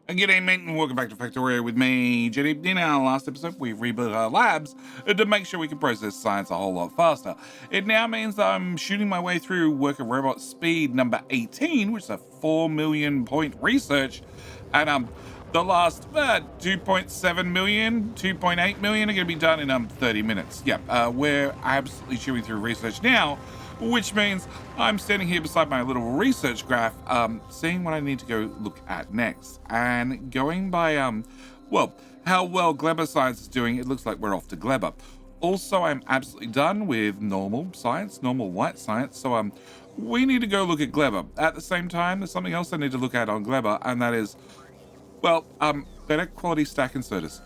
G'day mate and welcome back to Factorio with me, Jenny. In our last episode, we rebuilt our labs to make sure we can process science a whole lot faster. It now means that I'm shooting my way through Worker Robot Speed number 18, which is a 4 million point research, and the last 2.7 million, 2.8 million are going to be done in 30 minutes. We're absolutely chewing through research now, which means I'm standing here beside my little research graph, seeing what I need to go look at next. And going by, how well gleba science is doing, it looks like we're off to gleba. Also, I'm absolutely done with normal science, normal white science, so we need to go look at gleba. At the same time, there's something else I need to look at on gleba, and that is, better quality stack inserters.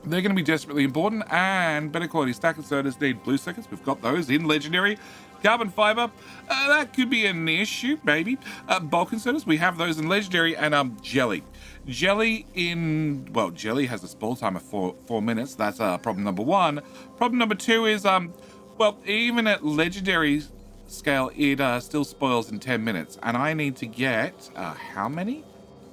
They're going to be desperately important, and better quality stack inserters need blue circuits. We've got those in legendary. Carbon fiber, that could be an issue, maybe. Bulk inserters, we have those in legendary, and jelly. Jelly has a spoil time of 4 minutes. That's problem number one. Problem number two is, even at legendary scale, it still spoils in 10 minutes, and I need to get how many?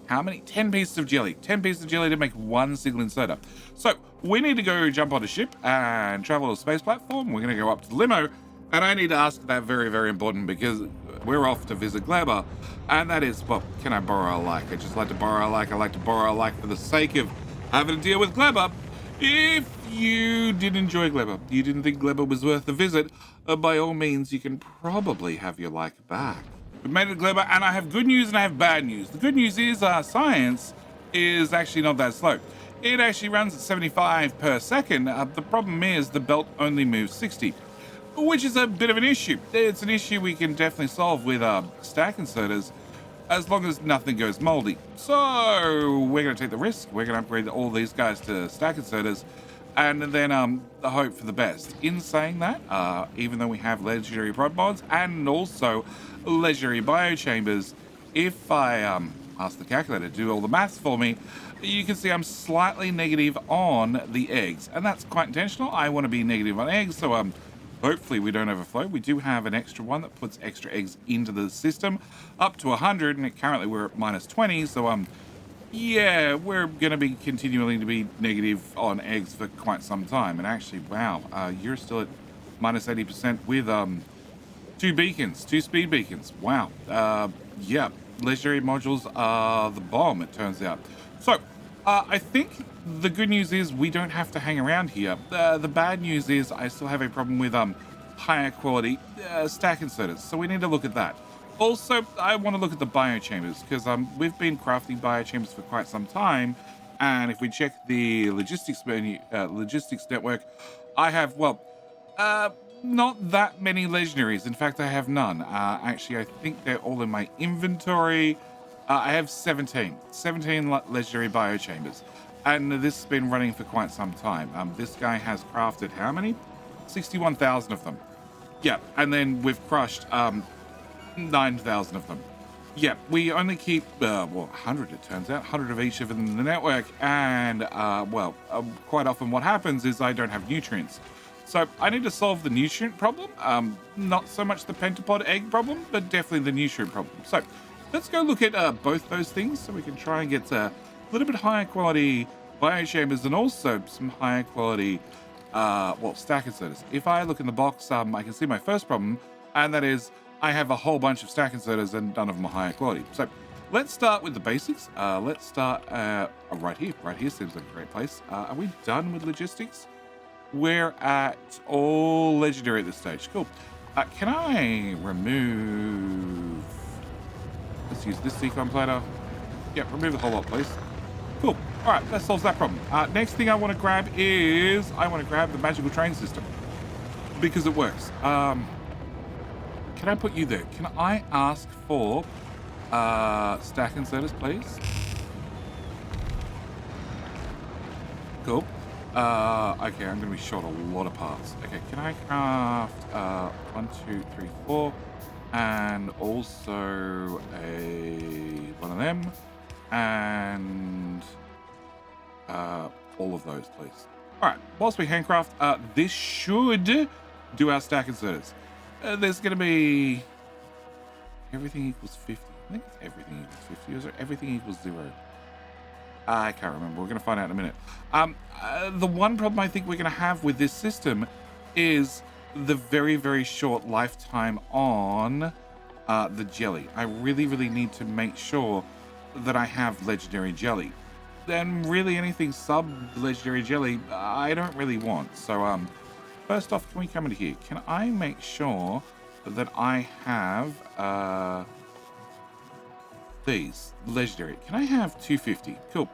10 pieces of jelly. 10 pieces of jelly to make one single inserter. So we need to go jump on a ship and travel to a space platform. We're going to go up to the limo, and I need to ask that very, very important because we're off to visit gleba, and that is, can I borrow a like? I just like to borrow a like. I like to borrow a like for the sake of having to deal with gleba. If you did enjoy gleba, you didn't think gleba was worth the visit, by all means, you can probably have your like back. We made it gleba, and I have good news and I have bad news. The good news is science is actually not that slow. It actually runs at 75 per second. The problem is the belt only moves 60, which is a bit of an issue. It's an issue we can definitely solve with stack inserters, as long as nothing goes moldy. So we're going to take the risk. We're going to upgrade all these guys to stack inserters, and then the hope for the best. In saying that, even though we have legendary prod mods and also legendary biochambers, if I ask the calculator to do all the maths for me, you can see I'm slightly negative on the eggs, and that's quite intentional. I want to be negative on eggs, so hopefully we don't overflow. We do have an extra one that puts extra eggs into the system up to 100, and currently we're at minus 20, so yeah, we're going to be continuing to be negative on eggs for quite some time. And actually, wow, you're still at minus 80% with two speed beacons. Wow. Yeah, legendary modules are the bomb, it turns out. So, I think the good news is we don't have to hang around here. The bad news is I still have a problem with higher quality stack inserters, so we need to look at that. Also, I want to look at the biochambers, because we've been crafting biochambers for quite some time, and if we check the logistics menu, logistics network, I have, not that many legendaries. In fact, I have none. Actually, I think they're all in my inventory. I have 17 legendary biochambers, and this has been running for quite some time. This guy has crafted how many? 61,000 of them. Yeah, and then we've crushed 9,000 of them. Yeah, we only keep 100, it turns out, 100 of each of them in the network, and quite often what happens is I don't have nutrients. So I need to solve the nutrient problem, not so much the pentapod egg problem, but definitely the nutrient problem. So let's go look at both those things so we can try and get a little bit higher quality biochambers and also some higher quality stack inserters. If I look in the box, I can see my first problem, and that is I have a whole bunch of stack inserters and none of them are higher quality. So let's start with the basics. Let's start right here. Right here seems like a great place. Are we done with logistics? We're at all legendary at this stage. Cool. Can I remove... Let's use this decon platter. Yep, remove the whole lot, please. Cool. All right, that solves that problem. Next thing I want to grab is... I want to grab the magical train system, because it works. Can I put you there? Can I ask for stack inserters, please? Cool. Okay, I'm going to be short a lot of parts. Okay, can I craft 1, 2, 3, 4, and also one of them, and all of those, please. All right. Whilst we handcraft, this should do our stack inserters. There's going to be everything equals 50. I think it's everything equals 50. Or is it everything equals 0? I can't remember. We're going to find out in a minute. The one problem I think we're going to have with this system is the very, very short lifetime on the jelly. I really, really need to make sure that I have legendary jelly. Then really anything sub-legendary jelly, I don't really want. So, first off, can we come into here? Can I make sure that I have these legendary? Can I have 250? Cool.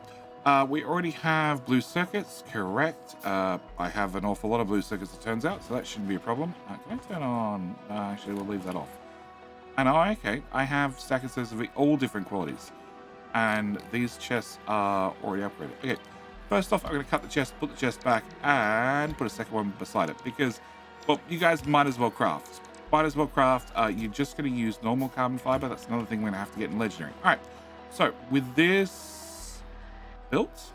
We already have blue circuits, correct. I have an awful lot of blue circuits, it turns out, so that shouldn't be a problem. Can I turn on? Actually, we'll leave that off. And okay, I have stack and of all different qualities. And these chests are already upgraded. Okay, first off, I'm going to cut the chest, put the chest back, and put a second one beside it. Because, well, you guys might as well craft. You're just going to use normal carbon fiber. That's another thing we're going to have to get in legendary. All right, so with this built,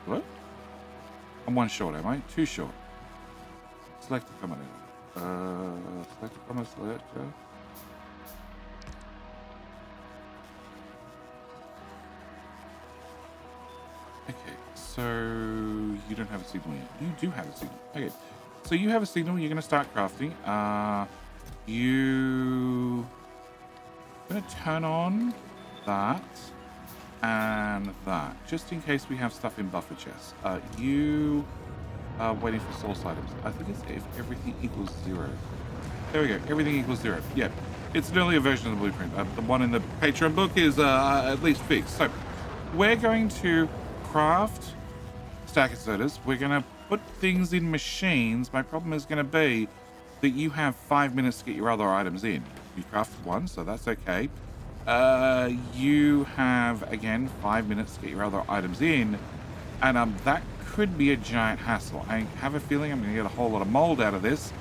what? I'm one short, am I? Two short. Select a combinator. Select a combinator, selector. Okay, so you don't have a signal yet. You do have a signal. Okay, so you have a signal. You're going to start crafting. You're going to turn on that and that, just in case we have stuff in buffer chests. You are waiting for source items. I think it's if everything equals 0. There we go. Everything equals 0. Yeah, it's an earlier version of the blueprint. The one in the Patreon book is at least fixed. So we're going to craft stack inserters. We're going to put things in machines. My problem is going to be that you have 5 minutes to get your other items in. You crafted one, so that's okay. You have, again, 5 minutes to get your other items in, and that could be a giant hassle. I have a feeling I'm going to get a whole lot of mold out of this,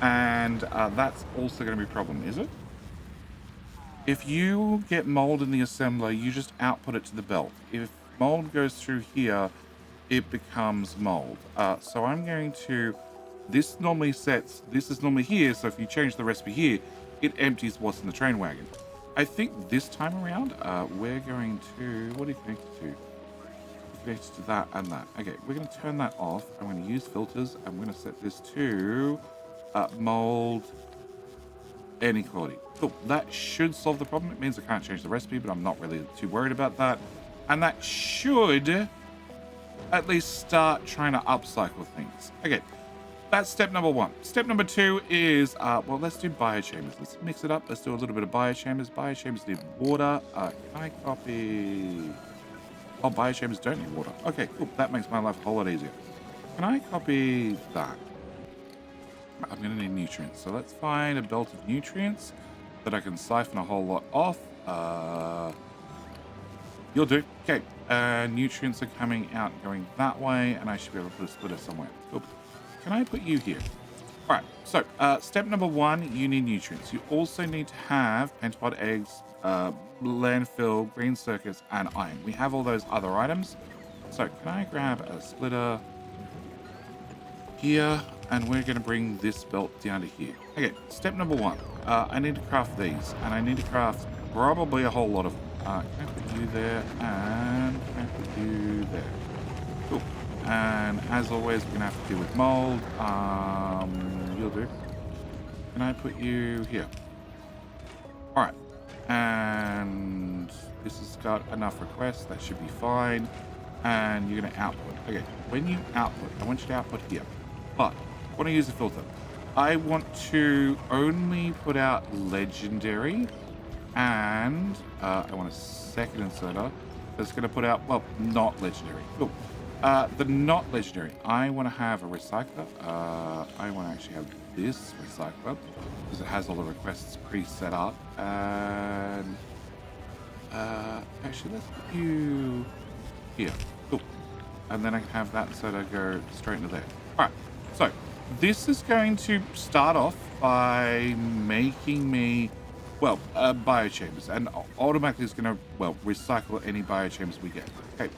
and that's also going to be a problem, is it? If you get mold in the assembler, you just output it to the belt. If mold goes through here, it becomes mold. So I'm going to, this is normally here, so if you change the recipe here, it empties what's in the train wagon. I think this time around, we're going to, what are you connected to? You're connected to that and that. Okay, we're going to turn that off. I'm going to use filters. I'm going to set this to mold inequality. Cool, that should solve the problem. It means I can't change the recipe, but I'm not really too worried about that. And that should at least start trying to upcycle things. Okay, that's step number 1. Step number 2 is, well, let's do biochambers. Let's mix it up. Let's do a little bit of biochambers. Biochambers need water. Can I copy? Oh, biochambers don't need water. Okay, cool. That makes my life a whole lot easier. Can I copy that? I'm going to need nutrients. So let's find a belt of nutrients that I can siphon a whole lot off. You'll do. Okay. Nutrients are coming out going that way, and I should be able to put a splitter somewhere. Cool. Can I put you here? All right. So step number 1, you need nutrients. You also need to have pentapod eggs, landfill, green circuits, and iron. We have all those other items. So can I grab a splitter here, and we're going to bring this belt down to here. Okay, step number 1. I need to craft these, and I need to craft probably a whole lot of them. Can I put you there, and can I put you there? Cool. And as always, we're going to have to deal with mold. You'll do. Can I put you here? All right. And this has got enough requests. That should be fine. And you're going to output. Okay, when you output, I want you to output here. But I want to use a filter. I want to only put out legendary, and I want a second inserter that's going to put out, well, not legendary. Cool. The not legendary, I want to have a recycler. I want to actually have this recycler because it has all the requests pre-set up. And actually, let's put you here. Cool. And then I can have that inserter go straight into there. All right. So this is going to start off by making me, well, biochambers, and automatically it's going to, well, recycle any biochambers we get. Okay,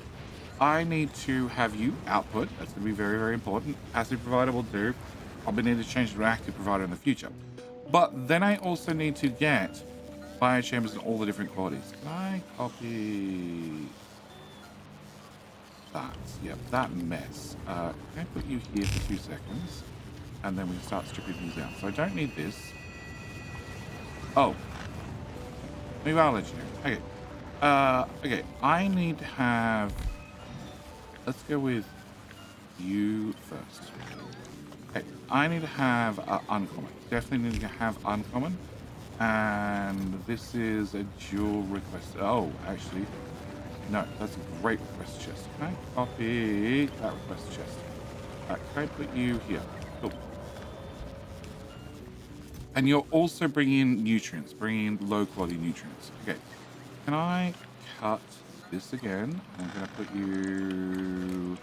I need to have you output. That's going to be very, very important. Passive provider will do. I'll be needing to change to an active provider in the future. But then I also need to get biochambers and all the different qualities. Can I copy that? Yep, that mess. Can I put you here for 2 seconds? And then we can start stripping things down. So I don't need this. Oh. Move our legendary. Okay. Okay. I need to have... Let's go with you first. Okay. I need to have uncommon. Definitely need to have uncommon. And this is a dual request. Oh, actually... No, that's a great request chest. Can I copy that request chest? Can I put you here? Cool. And you're also bringing in nutrients, bringing in low quality nutrients. Okay. Can I cut this again? I'm going to put you...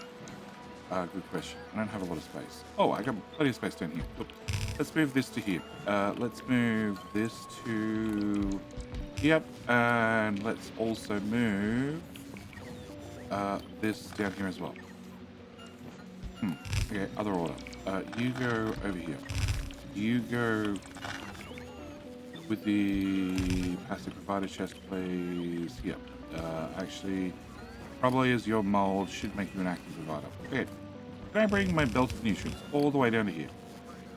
good question. I don't have a lot of space. Oh, I got plenty of space down here. Look, let's move this to here. Let's move this to... Yep. And let's also move this down here as well. Okay, other order. You go over here. You go with the passive provider chest, please. Yep. Actually, probably as your mold should make you an active provider. Okay. Can I bring my belt of nutrients all the way down to here?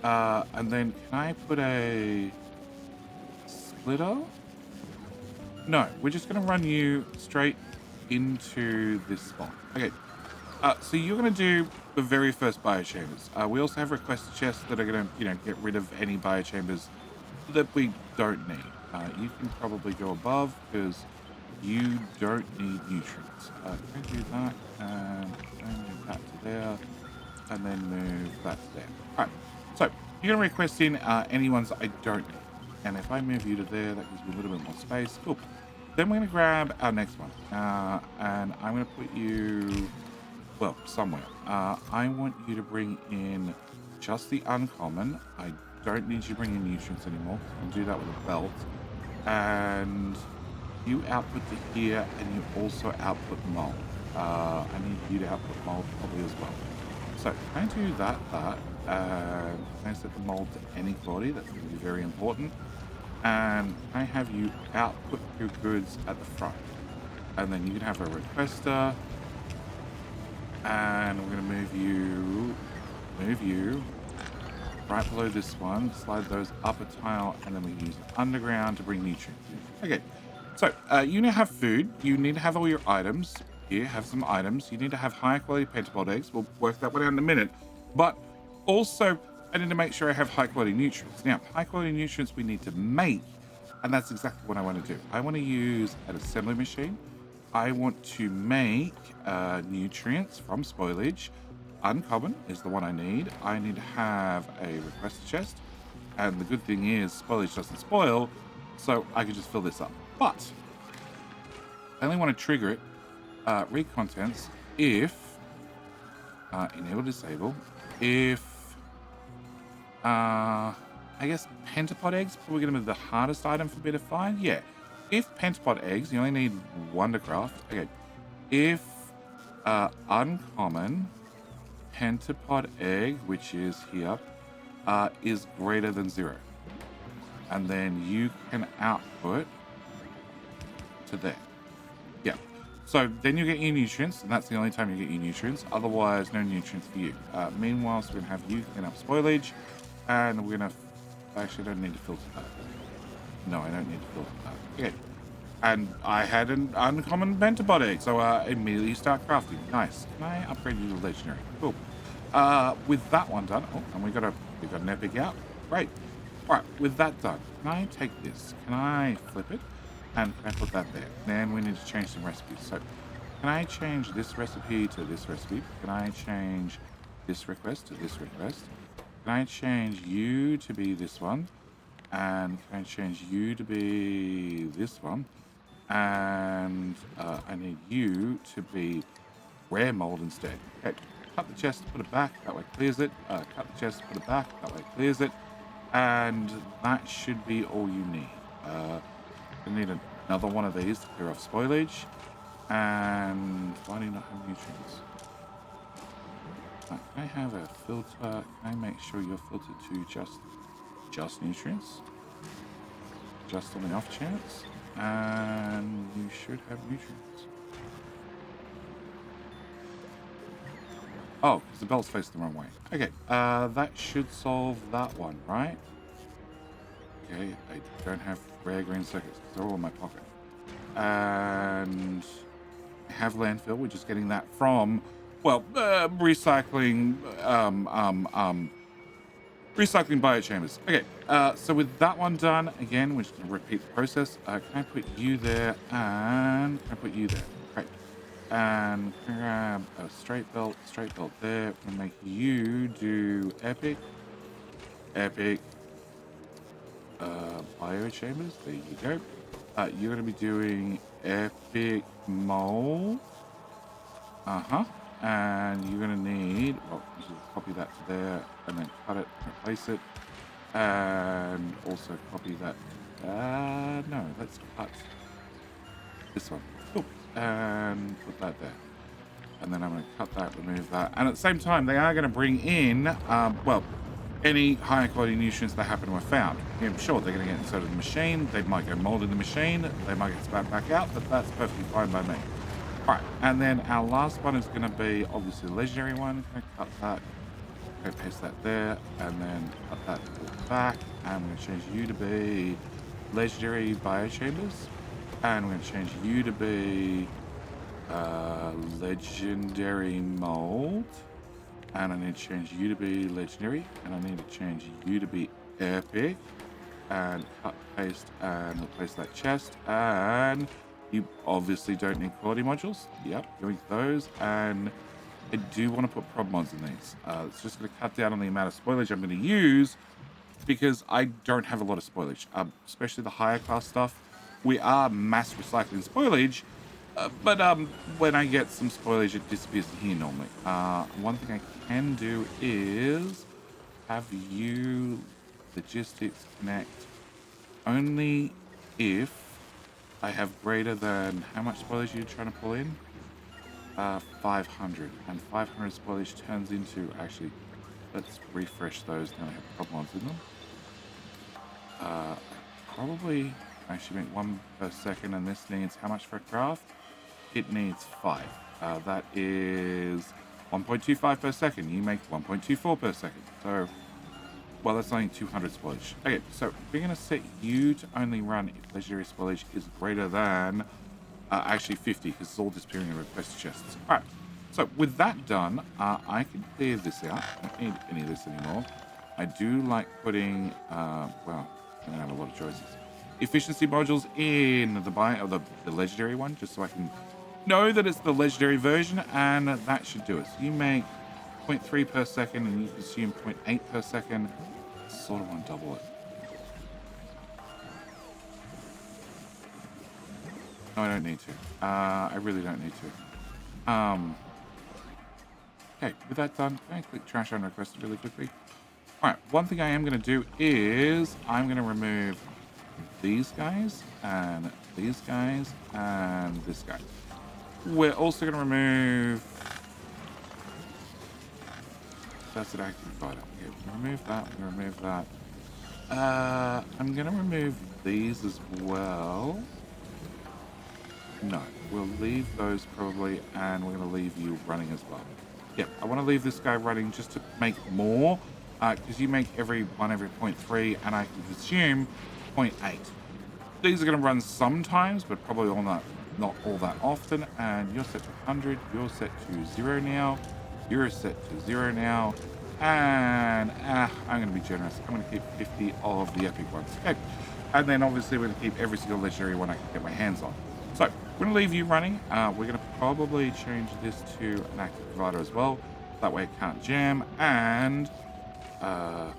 And then can I put a splitter? No, we're just going to run you straight into this spot. Okay. So you're going to do the very first biochambers. We also have requested chests that are going to, get rid of any biochambers that we don't need. You can probably go above because you don't need nutrients. Can I do that? And move that to there. And then move that to there. All right. So you're going to request in any ones that I don't need. And if I move you to there, that gives me a little bit more space. Cool. Then we're going to grab our next one. And I'm going to put you... Well, somewhere. I want you to bring in just the uncommon. I don't need you to bring in nutrients anymore. I'll do that with a belt. And you output to here, and you also output mold. I need you to output mold probably as well. So can I do that, and can I set the mold to any quality? That's going to be very important. And I have you output your goods at the front. And then you can have a requester. And we're going to move you right below this one, slide those up a tile, and then we use it underground to bring nutrients in. Okay, so you now have food. You need to have all your items. Here, have some items. You need to have high quality pentapod eggs. We'll work that one out in a minute. But also, I need to make sure I have high quality nutrients. Now, high quality nutrients we need to make, and that's exactly what I want to do. I want to use an assembly machine. I want to make nutrients from spoilage. Uncommon is the one I need. I need to have a request chest. And the good thing is spoilage doesn't spoil, so I can just fill this up. But I only want to trigger it, read contents, if, enable disable, if, I guess pentapod eggs probably going to be the hardest item for me to find. Yeah. If pentapod eggs, you only need one to craft. Okay. If uncommon pentapod egg, which is here, is greater than 0. And then you can output to there. Yeah. So then you get your nutrients, and that's the only time you get your nutrients. Otherwise, no nutrients for you. Meanwhile, so we're going to have you clean up spoilage, and we're going to... Actually, I don't need to filter that. No, I don't need to filter that. Okay. And I had an uncommon pentapod egg, so immediately start crafting. Nice. Can I upgrade you to legendary? Cool. With that one done, oh, and we got an epic out. Great. All right, with that done, can I take this? Can I flip it? And can I put that there? Then we need to change some recipes. So can I change this recipe to this recipe? Can I change this request to this request? Can I change you to be this one? And can I change you to be this one? And I need you to be rare mold instead. Okay, cut the chest, put it back, that way clears it. Cut the chest, put it back, that way clears it. And that should be all you need. You need another one of these to clear off spoilage. And why do you not have nutrients? Can I have a filter? Can I make sure you're filtered to just nutrients? just on the off chance. And you should have nutrients. Oh, because the belt's facing the wrong way. Okay, that should solve that one, right? Okay, I don't have rare green circuits because they're all in my pocket. And I have landfill. We're just getting that from, well, recycling, recycling biochambers. Okay, so with that one done, again, we're just going to repeat the process. Can I put you there and can I put you there? Great. And grab a straight belt there. We'll make you do epic, biochambers. There you go. You're going to be doing epic mold. And you're going to need, well, you should copy that to there and then cut it, replace it. And also copy that. No, let's cut this one. Cool. And put that there. And then I'm going to cut that, remove that. And at the same time, they are going to bring in, well, any higher quality nutrients that happen to have found. Yeah, sure, they're going to get inserted in the machine. They might go mold in the machine. They might get spat back out, but that's perfectly fine by me. All right, and then our last one is going to be obviously the legendary one. Going to cut that. Okay, paste that there, and then cut that back. And I'm going to change you to be legendary biochambers, and we're going to change you to be legendary mold, and I need to change you to be legendary, and I need to change you to be epic, and cut, paste, and replace that chest. And you obviously don't need quality modules. Yep, doing those. And I do want to put prod mods in these. It's just going to cut down on the amount of spoilage I'm going to use because I don't have a lot of spoilage, especially the higher class stuff. We are mass recycling spoilage, but when I get some spoilage, it disappears in here normally. One thing I can do is have you logistics connect only if I have greater than, how much spoilage are you trying to pull in? 500. And 500 spoilage turns into, actually, let's refresh those. Now I have problems in them. Probably actually make 1 per second, and this needs how much for a craft? It needs 5. That is 1.25 per second. You make 1.24 per second. So, well, that's only 200 spoilage. Okay, so we're going to set you to only run if legendary spoilage is greater than, actually 50, because it's all disappearing in request chests. All right, so with that done, I can clear this out. I don't need any of this anymore. I do like putting, well, I'm going to have a lot of choices. Efficiency modules in the legendary one, just so I can know that it's the legendary version, and that should do it. So you make 0.3 per second, and you consume 0.8 per second. Sort of want to double it. No, I don't need to. I really don't need to. Okay, with that done, can I click trash unrequested really quickly? All right, one thing I am going to do is I'm going to remove these guys and these guys and this guy. We're also going to remove, that's an active provider. Okay, we're going to remove that. We're going to remove that. I'm going to remove these as well. No, we'll leave those probably, and we're going to leave you running as well. Yep, I want to leave this guy running just to make more, because you make every 0.3, and I can consume 0.8. These are going to run sometimes, but probably not all that often. And you're set to 100, you're set to 0 now, you're set to 0 now, and I'm going to be generous. I'm going to keep 50 of the epic ones. Okay. And then obviously we're going to keep every single legendary one I can get my hands on. So we're going to leave you running. We're going to probably change this to an active provider as well. That way it can't jam. And no,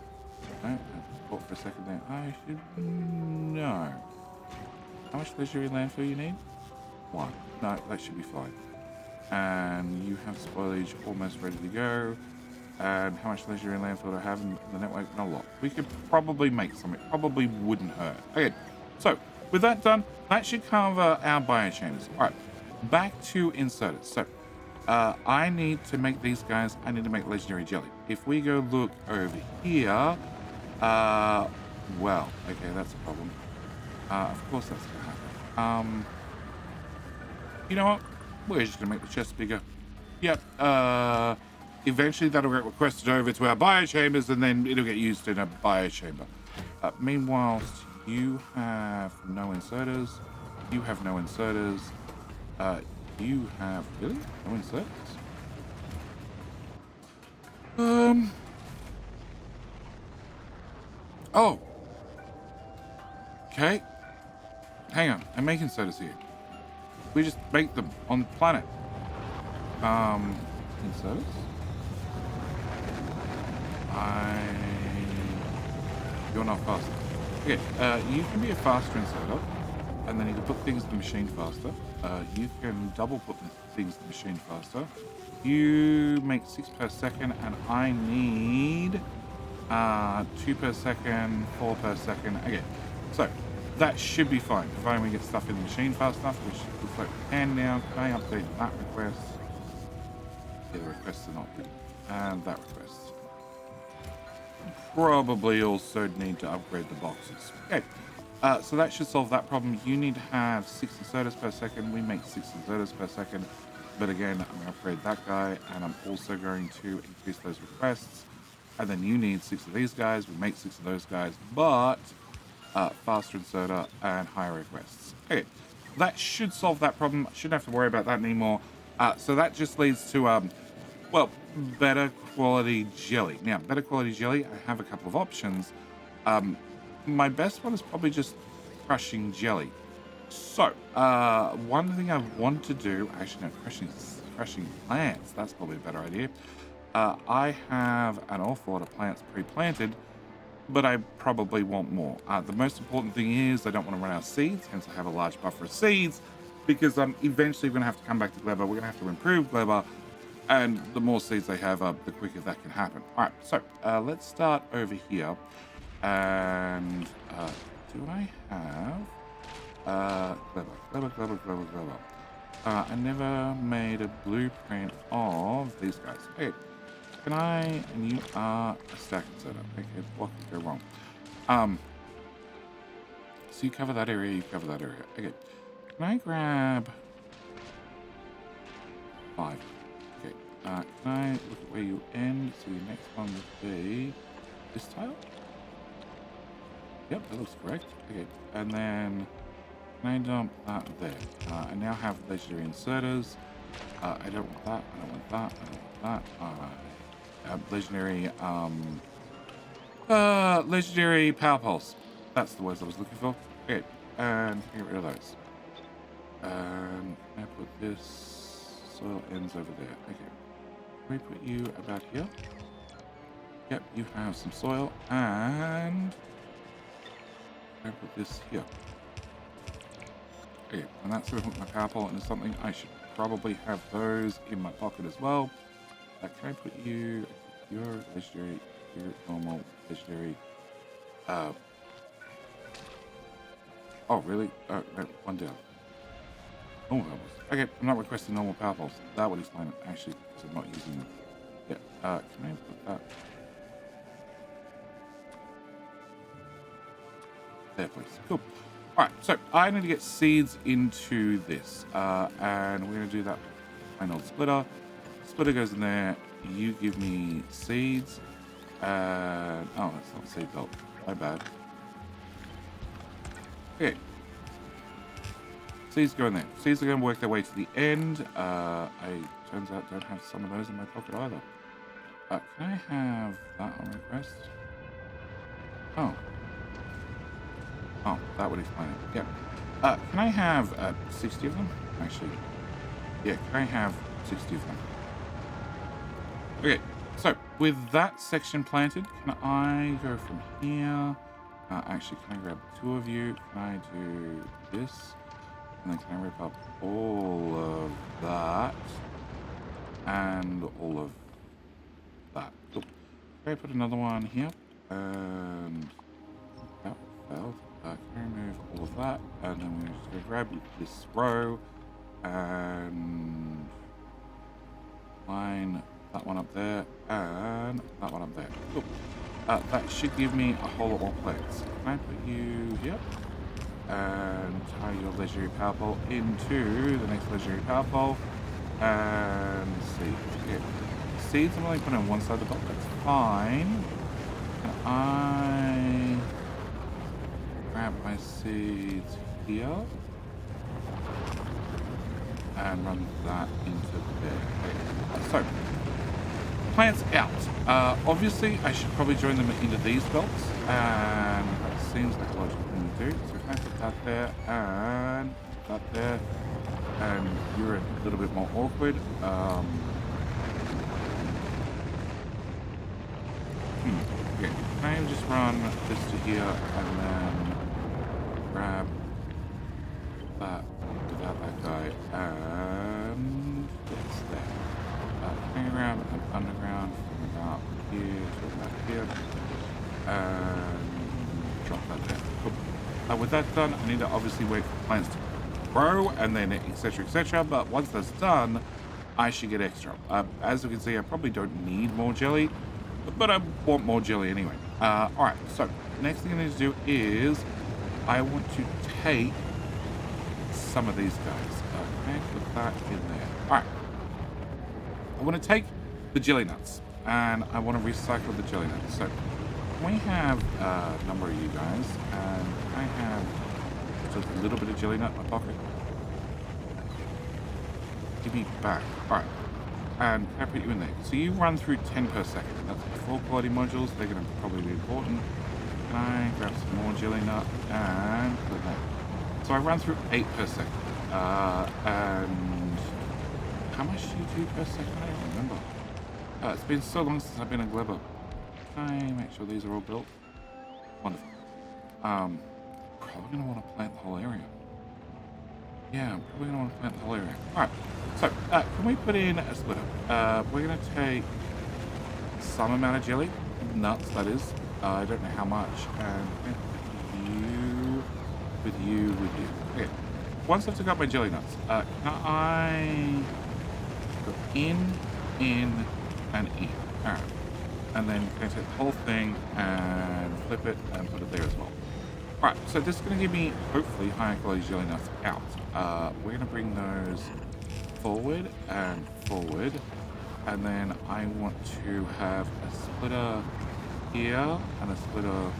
I thought for a second there. I should no. How much legendary landfill you need? 1. No, that should be fine. And you have spoilage almost ready to go. And how much legendary landfill do I have in the network? Not a lot. We could probably make some. It probably wouldn't hurt. Okay, so with that done, that should cover our biochambers. All right, back to inserters. So I need to make these guys. I need to make legendary jelly. If we go look over here, well, okay, that's a problem. Of course that's gonna happen. You know what? We're just gonna make the chest bigger. Yep. Eventually that'll get requested over to our biochambers, and then it'll get used in a biochamber. Meanwhile, you have no inserters. You have no inserters. You have really no inserters. Oh. Okay. Hang on. I'm making inserters here. We just make them on the planet. Inserters? You're not fast. Okay, you can be a faster inserter, and then you can put things in the machine faster. You can double put things in the machine faster. You make 6 per second, and I need 2 per second, 4 per second. Okay, so that should be fine, providing we get stuff in the machine fast enough, which looks like we can now. Can I update that request? Yeah, the requests are not good. And that request. Probably also need to upgrade the boxes. Okay, so that should solve that problem. You need to have 6 inserters per second. We make 6 inserters per second. But again, I'm going to upgrade that guy, and I'm also going to increase those requests. And then you need 6 of these guys. We make 6 of those guys, but faster inserter and higher requests. Okay, that should solve that problem. I shouldn't have to worry about that anymore. So that just leads to, well, better quality jelly. Now, better quality jelly, I have a couple of options. My best one is probably just crushing jelly. So, one thing I want to do, actually no, crushing plants, that's probably a better idea. I have an awful lot of plants pre-planted, but I probably want more. The most important thing is I don't want to run out of seeds, hence I have a large buffer of seeds, because I'm eventually going to have to come back to gleba. We're going to have to improve gleba, and the more seeds I have, the quicker that can happen. All right, so let's start over here. And do I have gleba? I never made a blueprint of these guys. Okay, can I? And you are a stack inserter. Okay, what could go wrong? So you cover that area. You cover that area. Okay, can I grab 5? Okay, can I look at where you end? So your next one would be this tile. Yep, that looks correct. Okay, and then can I dump that there? I now have legendary inserters. I don't want that. I don't want that. I don't want that. Legendary power pulse. That's the words I was looking for. Okay, and get rid of those. And I put this soil ends over there. Okay, can we put you about here? Yep, you have some soil, and I put this here. Okay, and that's going to hook my power pole into something. I should probably have those in my pocket as well. Can I put you, your legendary, your normal, legendary, oh really? No, one down. Normal power poles. Okay, I'm not requesting normal power poles. That would explain it, actually, because I'm not using them. Yeah, can I put that? There, please. Cool. All right, so I need to get seeds into this, and we're going to do that with plain old splitter. Splitter goes in there. You give me seeds. Oh, that's not seed belt. My bad. Okay. Seeds go in there. Seeds are going to work their way to the end. I turns out don't have some of those in my pocket either. Can I have that on request? Oh. Oh, that would explain it. Yeah. Can I have 60 of them? Actually, yeah, can I have 60 of them? Okay, so with that section planted, can I go from here? Actually, can I grab 2 of you? Can I do this? And then can I rip up all of that? And all of that. Cool. Can I put another one here? And that failed. Can I remove all of that? And then we're just going to grab this row and line that one up there and that one up there. Cool. That should give me a whole lot more plants. Can I put you here? and tie your legendary power pole into the next legendary power pole. And seeds. Yeah. Seeds I'm only putting on one side of the box. That's fine. Can I grab my seeds here and run that into there? Okay. So, plants out. Obviously, I should probably join them into these belts, and that seems like a logical thing to do. So, if I put that there and that there, and you're a little bit more awkward. Okay, can I just run this to here and then grab that without that guy and this there. Hang around and underground from about here to about here and drop that there. Cool. With that done, I need to obviously wait for plants to grow and then etc etc, but once that's done I should get extra. As you can see, I probably don't need more jelly, but I want more jelly anyway. Alright, so next thing I need to do is I want to take some of these guys. Okay, put that in there. Alright, I want to take the jelly nuts and I want to recycle the jelly nuts. So we have a number of you guys, and I have just a little bit of jelly nut in my pocket. Give me back. Alright. And can I put you in there? So you run through 10 per second. That's 4 quality modules. They're going to probably be important. Can I grab some more jelly nut and put that? So I run through 8 per second. And how much do you do per second? I don't remember. It's been so long since I've been a gleba. Can I make sure these are all built? Wonderful. Probably going to want to plant the whole area. Yeah, I'm probably going to want to plant the whole area. Alright, so can we put in a splitter? We're going to take some amount of jelly, nuts that is. I don't know how much. And with you. Okay, once I've took out my jelly nuts, can I go in, and in? Alright. And then can I take the whole thing and flip it and put it there as well. Right, so this is going to give me, hopefully, higher quality jelly nuts out. We're going to bring those forward, and then I want to have a splitter here, and a splitter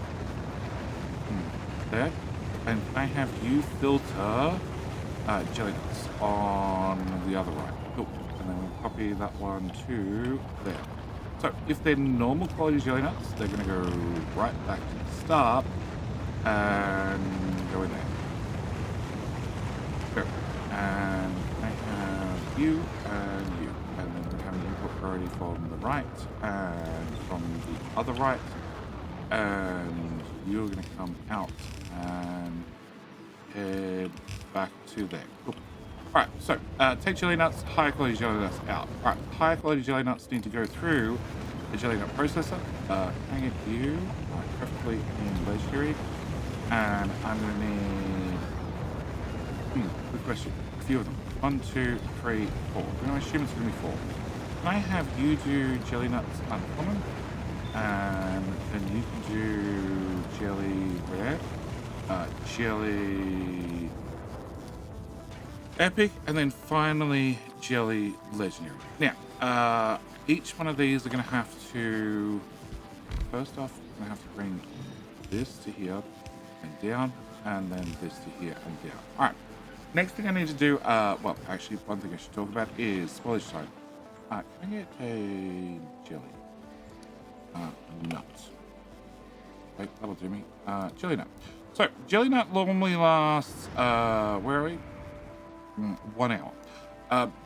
there. And I have you filter jelly nuts on the other right. Cool. And then we'll copy that one to there. So if they're normal quality jelly nuts, they're going to go right back to the start and go in there. Go. And I have you, and then we have an input priority from the right and from the other right, and you're going to come out and head back to there. Cool. Alright, so take jelly nuts, higher quality jelly nuts out. Alright, higher quality jelly nuts need to go through the jelly nut processor. Can I get you? Preferably in legendary. And I'm going to need... good question. A few of them. 1, 2, 3, 4. I'm going to assume it's going to be 4. Can I have you do jelly nuts uncommon? And then you can do jelly rare. Jelly... epic, and then finally jelly legendary. Now, each one of these are going to have to, first off, I'm going to have to bring this to here and down, and then this to here and down. All right, next thing I need to do, well, actually, one thing I should talk about is spoilage time. Can I get a jelly? Nut. Wait, that'll do me. Jelly nut. So, jelly nut normally lasts, where are we? 1 hour.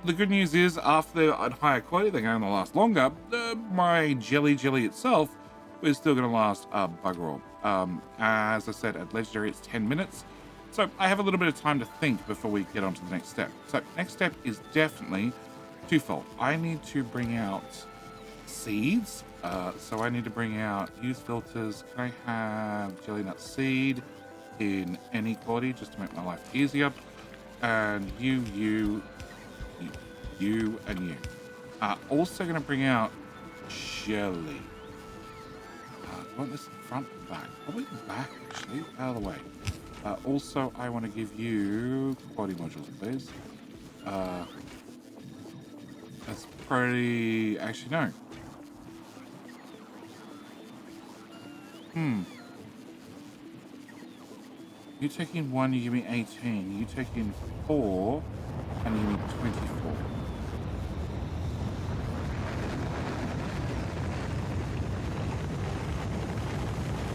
The good news is, after they're at higher quality, they're going to last longer. My jelly itself is still going to last bugger all. As I said, at legendary it's 10 minutes, so I have a little bit of time to think before we get on to the next step. So next step is definitely twofold. I need to bring out seeds, so I need to bring out use filters. Can I have jelly nut seed in any quality just to make my life easier? And you, and you. Also going to bring out jelly. I want this front and back. Probably back, actually. Out of the way. Also, I want to give you quality modules, please. That's pretty... Actually, no. You take in 1, you give me 18. You take in 4, and you give me 24.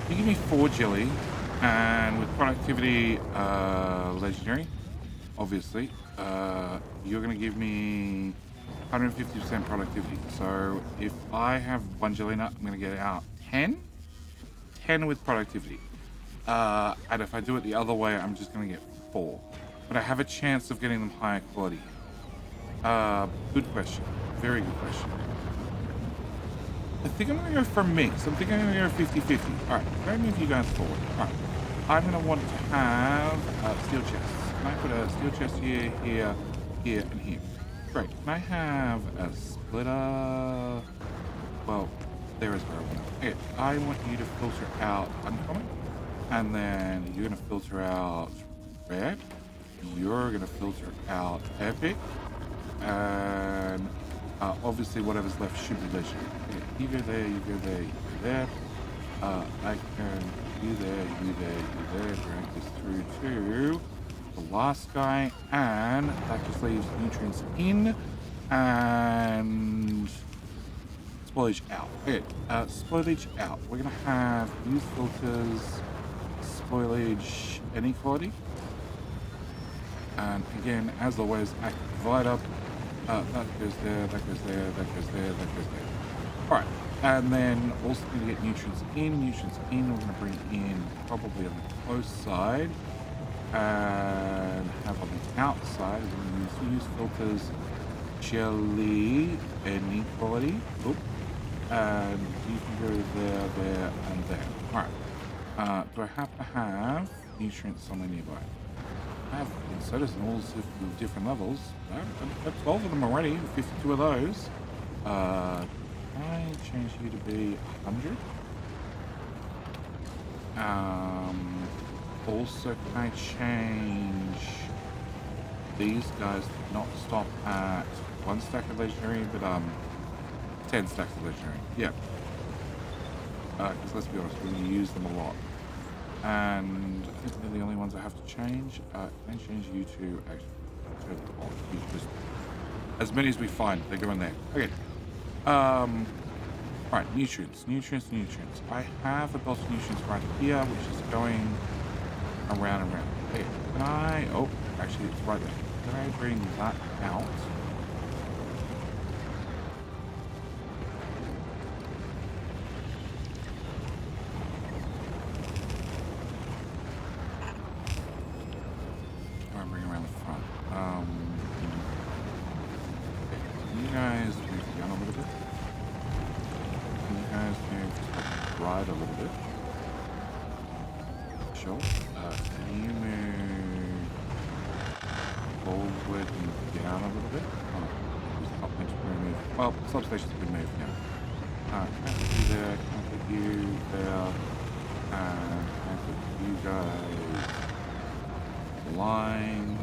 You give me 4 jelly, and with productivity, legendary, obviously, you're going to give me 150% productivity. So if I have 1 jelly nut, I'm going to get out 10. 10 with productivity. And if I do it the other way, I'm just going to get 4. But I have a chance of getting them higher quality. Good question. Very good question. I think I'm going to go for a mix. I'm thinking I'm going to go 50-50. All right, let me move you guys forward. All right, I'm going to want to have steel chests. Can I put a steel chest here, here, here, and here? Great. Can I have a splitter? Well, there is where I want it. Okay, I want you to filter out uncommon, and then you're going to filter out rare. You're going to filter out epic, and obviously whatever's left should be legendary. Okay, you go there, you go there, you go there. I can you there, you there, you there. Drag this through to the last guy, and that just leaves nutrients in and spoilage out. Okay, spoilage out. We're gonna have use filters, spoilage inequality, and again, as always, active divider. That goes there, that goes there, that goes there, that goes there. All right, and then also going to get nutrients in. Nutrients in. We're going to bring in probably on the close side, and have on the outside. We're going to use filters, jelly, inequality. Oop. And you can go there, there, and there. All right. Do I have to have nutrients somewhere nearby? I have inserters and all of different levels. I've got 12 of them already, 52 of those. Can I change you to be 100? Also, can I change these guys to not stop at 1 stack of legendary, but 10 stacks of legendary? Yeah. Because let's be honest, we're going to use them a lot. And I think they're the only ones I have to change. Can I change you to actually just as many as we find, they go in there. Okay. Right, nutrients. I have a bunch of nutrients right here, which is going around and around. Okay, can I actually it's right there. Can I bring that out? Substation's been moved now. Can't put you there, can't put you there, and can't put you guys line.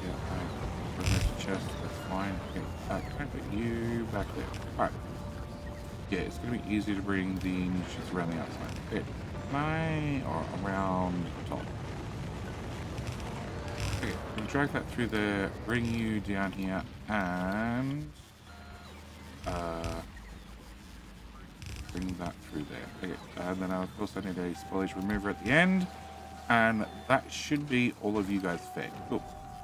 Yeah, I remove the chest, that's fine. Okay, can I put you back there? Alright. Yeah, it's going to be easier to bring the nutrients around the outside. Okay, or around the top. Okay, I'm going to drag that through there, bring you down here, and bring that through there. Okay, and then of course I need a spoilage remover at the end, and that should be all of you guys fed. Cool.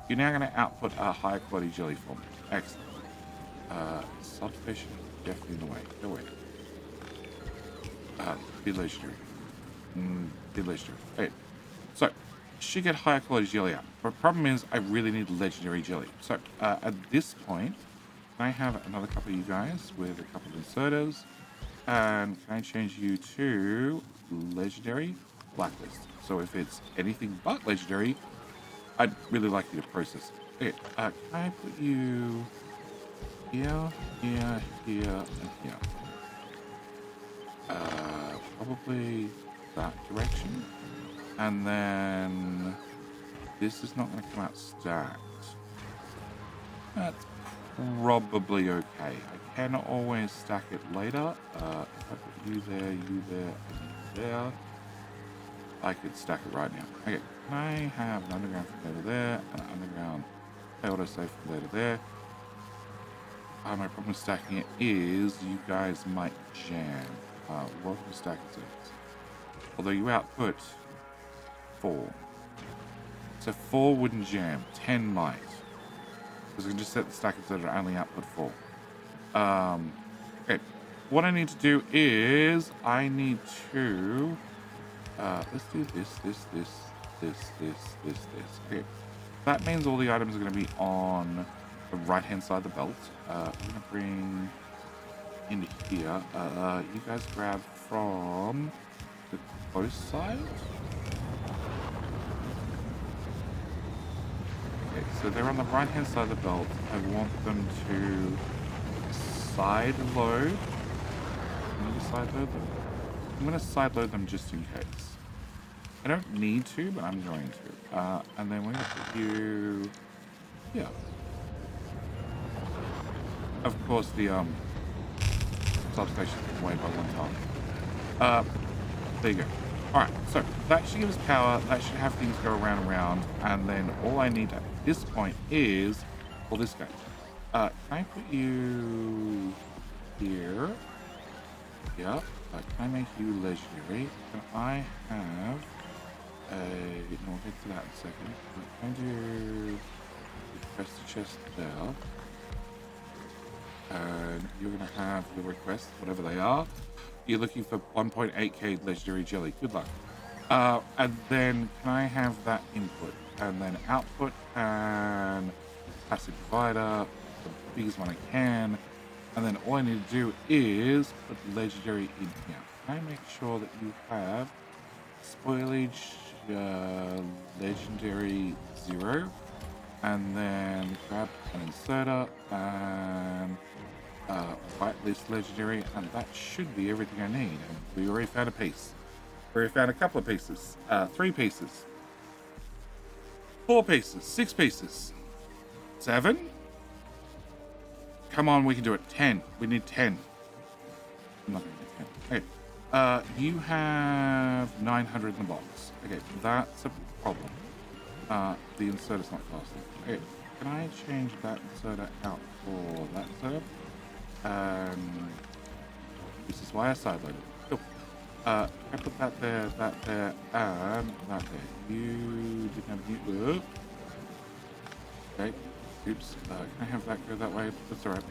You're now going to output a higher quality jelly for me. Excellent. Substation definitely in the way. Go away. Be legendary. Be legendary. Okay. So, should get higher quality jelly out. But the problem is I really need legendary jelly. So, at this point, can I have another couple of you guys with a couple of inserters? And can I change you to legendary blacklist? So if it's anything but legendary, I'd really like you to process it. Okay, can I put you here, here, here, and here? Probably that direction. And then this is not going to come out stacked. That's probably okay. I can always stack it later. If I put you there, and you there, I could stack it right now. Okay, can I have an underground from there to there, and an underground autosave from there to there? My problem with stacking it is you guys might jam. Welcome to stacking settings. Although you output 4. So 4 wouldn't jam, 10 might. Because we can just set the stacking so that it only output 4. Okay, what I need to do is I need to let's do this. Okay, that means all the items are going to be on the right hand side of the belt. We're going to bring into here. You guys grab from the close side. Okay, so they're on the right hand side of the belt. I want them to side load. Can you side load them? I'm going to side load them just in case. I don't need to, but I'm going to. And then we're going to put you... Yeah. Of course, the substation is way by 1 ton. There you go. Alright, so that should give us power. That should have things go around. And then all I need at this point is... Well, this guy. Can I put you here? Yeah. Can I make you legendary? Can I have a... No, we'll get to that in a second. Can I do... Press the chest there. And you're going to have the requests, whatever they are. You're looking for 1.8k legendary jelly. Good luck. And then can I have that input? And then output and passive divider, the biggest one I can. And then all I need to do is put legendary in here. Can I make sure that you have spoilage legendary 0? And then grab an inserter and whitelist legendary, and that should be everything I need. And we already found a piece. We already found a couple of pieces. 3 pieces. 4 pieces. 6 pieces. 7? Come on, we can do it. 10. We need 10. I'm not going to get 10. Okay. You have 900 in the box. Okay, that's a problem. The inserter's not fast enough. Okay, can I change that inserter out for that inserter? This is why I sideloaded it. Cool. I put that there, and that there. You didn't have you. Okay. Oops. Can I have that go that way? That's alright.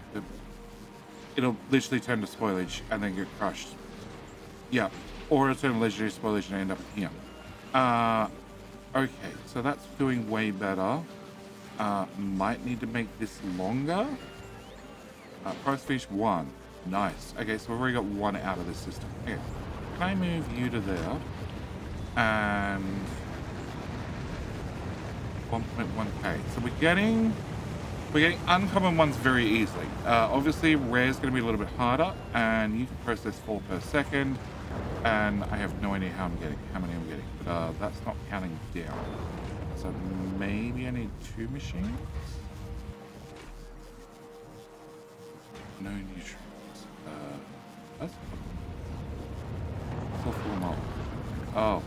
It'll literally turn to spoilage and then get crushed. Yeah. Or it'll turn to legendary spoilage and end up here. Okay. So that's doing way better. Might need to make this longer. Price fish 1. Nice. Okay, so we've already got 1 out of this system. Okay. Can I move you to there? And 1.1k. So we're getting uncommon ones very easily. Obviously, rare is going to be a little bit harder, and you can process 4 per second. And I have no idea how many I'm getting, but that's not counting down. So maybe I need 2 machines. No nutrients. That's still full of mold. Oh,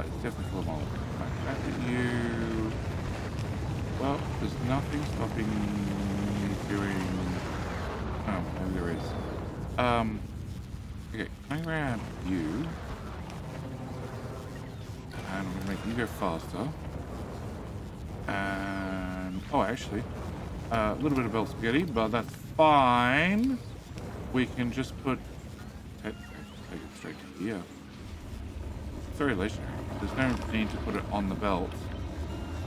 it's definitely full of mold. The fact that you... Well, there's nothing stopping me doing... Oh, maybe there is. Okay, can I grab you? And I'm going to make you go faster. And... Oh, actually, a little bit of belt spaghetti, but that's fine. We can just put... Take it straight to here. It's very legendary. There's no need to put it on the belt.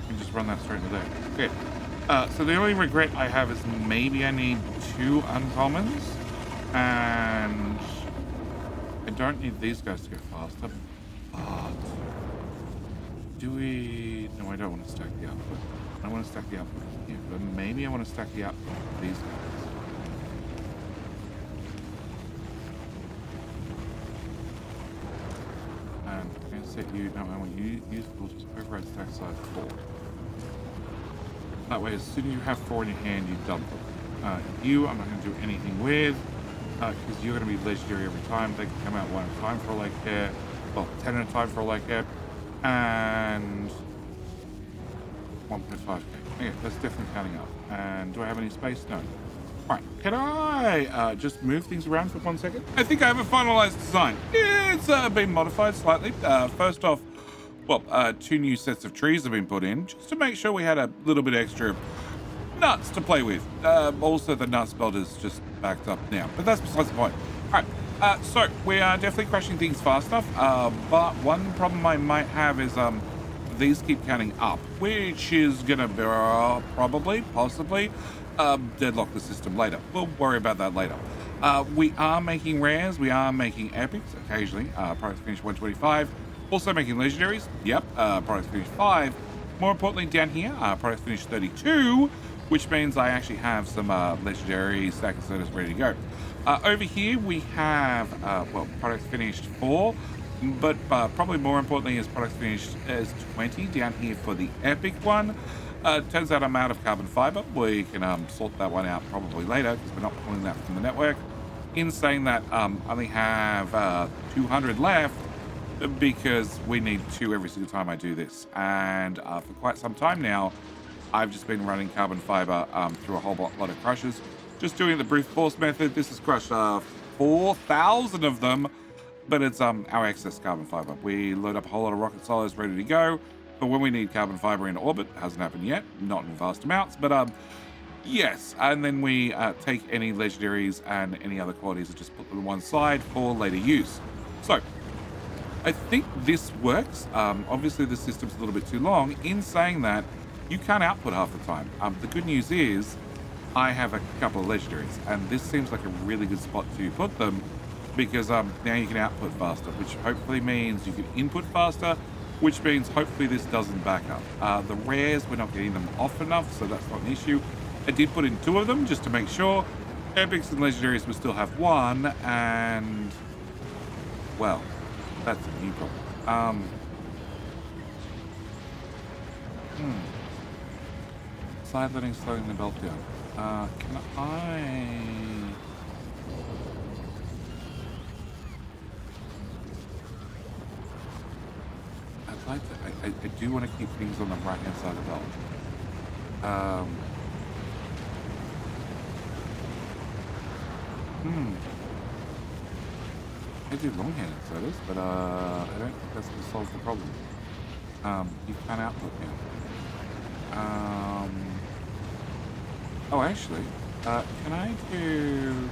You can just run that straight into there. Okay. So the only regret I have is maybe I need 2 uncommons. And... I don't need these guys to go faster. But... Do we... No, I don't want to stack the output. I want to stack the output here. But maybe I want to stack the output of these guys. set you. No, I want you useful. Just override stack size 4. That way, as soon as you have 4 in your hand, you dump them. You, I'm not going to do anything with, because you're going to be legendary every time. They can come out 1 at a time for a leg care. Well, 10 at a time for a leg care. And 1.5k. Okay, that's definitely counting up. And do I have any space? No. Alright, can I just move things around for 1 second? I think I have a finalized design. It's been modified slightly. First off, well, 2 new sets of trees have been put in, just to make sure we had a little bit extra nuts to play with. Also, the nuts belt is just backed up now, but that's besides the point. Alright, so we are definitely crashing things fast enough, but one problem I might have is, these keep counting up, which is gonna be, possibly, deadlock the system later. We'll worry about that later. We are making rares, we are making epics occasionally. Products finish 125. Also making legendaries. Yep. Products finish 5. More importantly, down here, products finish 32, which means I actually have some legendary stack of sodas ready to go. Over here we have well, products finished 4. But probably more importantly is products finished as 20 down here for the epic one. Turns out I'm out of carbon fiber. We can sort that one out probably later because we're not pulling that from the network. In saying that, only have 200 left because we need 2 every single time I do this. And for quite some time now, I've just been running carbon fiber through a whole lot of crushes. Just doing the brute force method. This has crushed 4,000 of them. But it's our excess carbon fiber. We load up a whole lot of rocket solids ready to go. But when we need carbon fiber in orbit, hasn't happened yet, not in vast amounts, but yes. And then we take any legendaries and any other qualities and just put them to one side for later use. So I think this works. Obviously the system's a little bit too long. In saying that, you can't output half the time. The good news is I have a couple of legendaries, and this seems like a really good spot to put them. Because now you can output faster, which hopefully means you can input faster, which means hopefully this doesn't back up. The rares, we're not getting them off enough, so that's not an issue. I did put in 2 of them just to make sure. Epics and legendaries will still have 1, and well, that's a new problem. Side loading, slowing the belt down. Can I? I'd like to, I do want to keep things on the right hand side of the belt. I do long-handed sodas, but I don't think that's going to solve the problem. You can't output now. Oh, actually, can I do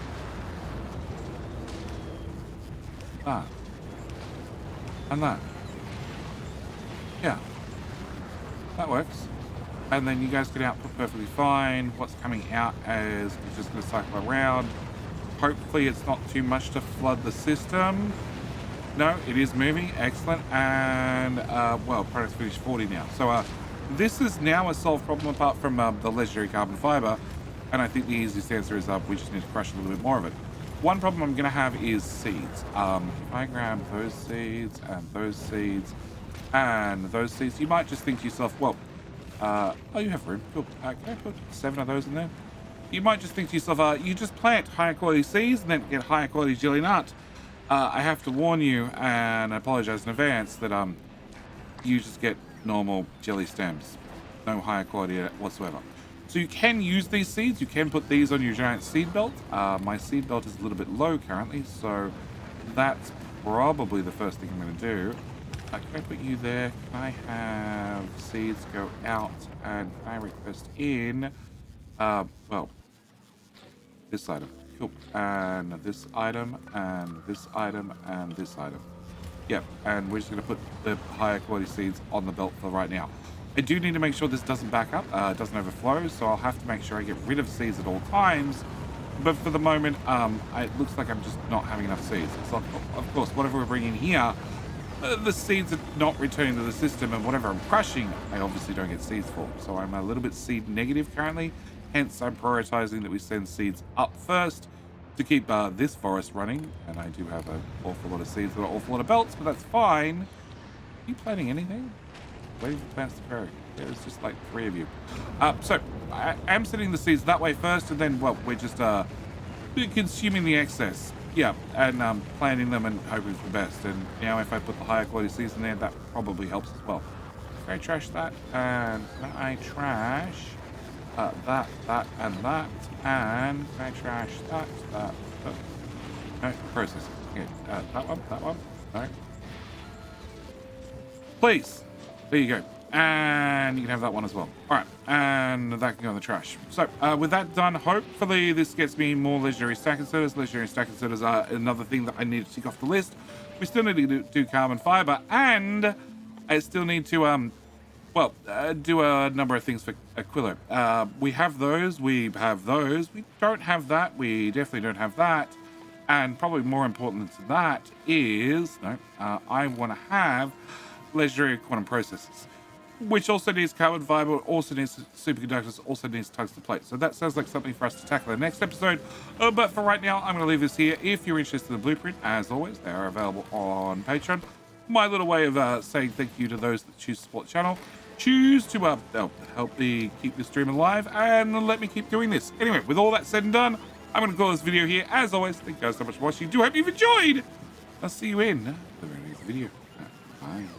that and that? Yeah, that works. And then you guys can output perfectly fine. What's coming out is it's just going to cycle around. Hopefully it's not too much to flood the system. No, it is moving. Excellent. And, well, products finished 40 now. So this is now a solved problem apart from the legendary carbon fiber. And I think the easiest answer is we just need to crush a little bit more of it. One problem I'm going to have is seeds. If I grab those seeds and those seeds and those seeds, you might just think to yourself, well, oh, you have room. Cool. Can I put 7 of those in there? You might just think to yourself, you just plant higher quality seeds and then get higher quality jelly nut. I have to warn you, and I apologize in advance, that you just get normal jelly stems. No higher quality whatsoever. So you can use these seeds. You can put these on your giant seed belt. My seed belt is a little bit low currently, so that's probably the first thing I'm going to do. Can I put you there? Can I have seeds go out? And can I request in? Well, this item. Cool. And this item, and this item, and this item. Yep, and we're just going to put the higher quality seeds on the belt for right now. I do need to make sure this doesn't back up, doesn't overflow, so I'll have to make sure I get rid of seeds at all times. But for the moment, it looks like I'm just not having enough seeds. So, of course, whatever we're bringing here, the seeds are not returning to the system, and whatever I'm crushing, I obviously don't get seeds for. So I'm a little bit seed negative currently, hence I'm prioritizing that we send seeds up first to keep this forest running. And I do have an awful lot of seeds and an awful lot of belts, but that's fine. you planning anything? Waiting for plants to grow. There's just like 3 of you. So I am sending the seeds that way first, and then well, we're just consuming the excess. Yeah, and planting them and hoping for the best. And now if I put the higher quality seeds in there, that probably helps as well. Can I trash that? And can I trash that, and that? And can I trash that? No, process. Okay, that one. No. Please. There you go. And you can have that one as well. All right, and that can go in the trash. So with that done, hopefully this gets me more legendary stack inserters. Legendary stack inserters are another thing that I need to tick off the list. We still need to do carbon fiber, and I still need to do a number of things for Aquilo. We have those. We have those. We don't have that. We definitely don't have that. And probably more important than that is I want to have legendary quantum processes, which also needs carbon fiber, also needs superconductors, also needs tungsten plate. So that sounds like something for us to tackle in the next episode. But for right now, I'm going to leave this here. If you're interested in the blueprint, as always, they are available on Patreon. My little way of saying thank you to those that choose to support the channel, choose to help me keep this dream alive, and let me keep doing this. Anyway, with all that said and done, I'm going to call this video here. As always, thank you guys so much for watching. Do hope you've enjoyed. I'll see you in the very next video. Bye.